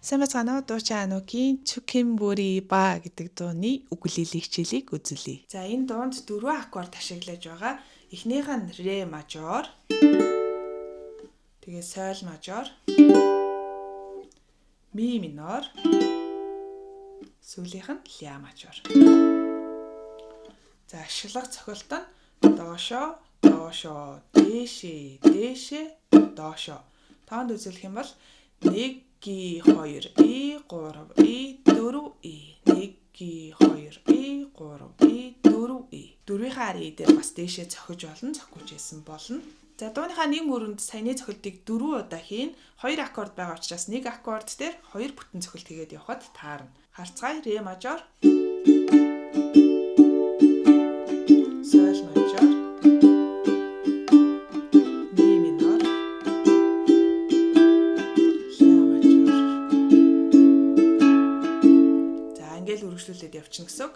Сайн байна уу? Дуучин Анукийн Чукимбури ба гэдэг дууны үглэлийн хичээлийг үзүүлье. За энэ дуунд 4 аккорд ашиглаж байгаа. Эхнийх нь ре мажор, тэгээ соль мажор, ми минор, сүүлийнх нь ля мажор. За ашиглах цохилт нь доошо, доошо, дээшээ, дээшээ, доошо. Тоонд үзүүлэх юм бол 1 2 3 4 1 2 3 4 дөрвийн хари дээр бас дээшээ цохиж болно, цохиужсэн болно. За дууныхаа нэг мөрөнд саяны цохилтыг 4 удаа хийн. 2 аккорд байгаа учраас нэг аккорд дээр 2 бүтэн цохилт хийгээд явхад таарна. Харцгаая ре мажор, соль мажор, ми минор, ля мажор. За ингээл үргэлжлүүлээд явчихна гэсэн үг.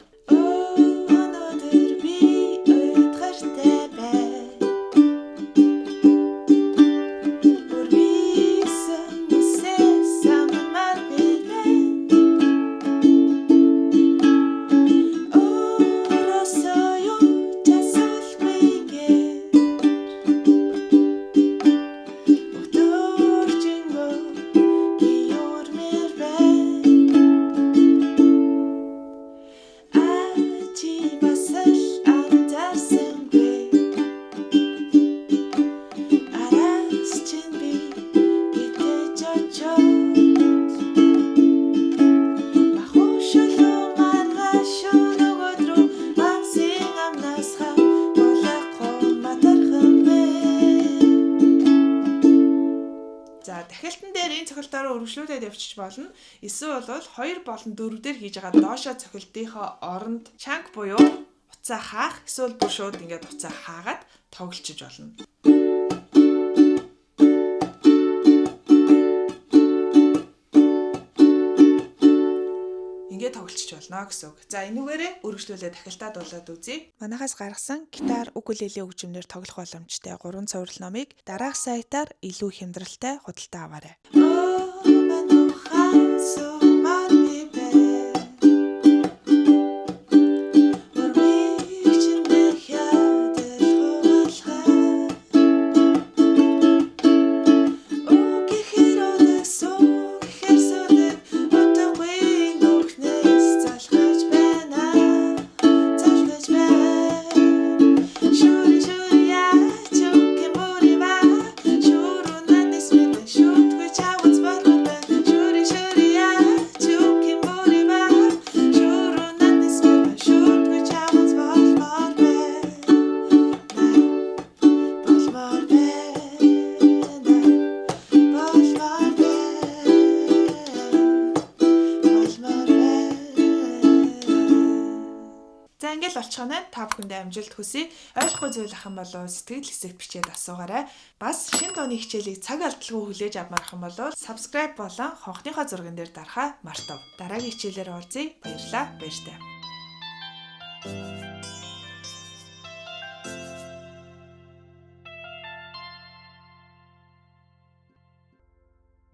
Дахилтан дээр энэ цохилтоор үргэлжлүүлээд явчих болно. Эсвэл бол 2 болон 4 дээр хийж байгаа доошоо цохилтынхоо оронд чанг буюу уцаа хаах, эсвэл бүр шууд ингээд уцаа хаагаад тоглолцож болно. Ингээд тоглолцож болно гэсэн үг. За энүүгээрээ үргэлжлүүлээд дахилтаа дуулаад үзье. Манайхаас гаргасан гитар укулеле хөгжмөнөр тоглох боломжтой 3 цуврал номыг дараах сайтаар илүү хямдралтай худалдаа аваарай. Ингээл болчихно. Та бүхэндээ амжилт хүсье. Ойлгохгүй зүйл ах юм бол сэтгэл хэсэгт бичээд асуугаарай. Бас шинэ дууны хичээлийг цаг алдалгүй хүлээж авмаарах юм бол subscribe болон хонхныхоо зурган дээр дарахаа мартав. Дараагийн хичээлээр уулзъя. Баярлалаа. Баяртай.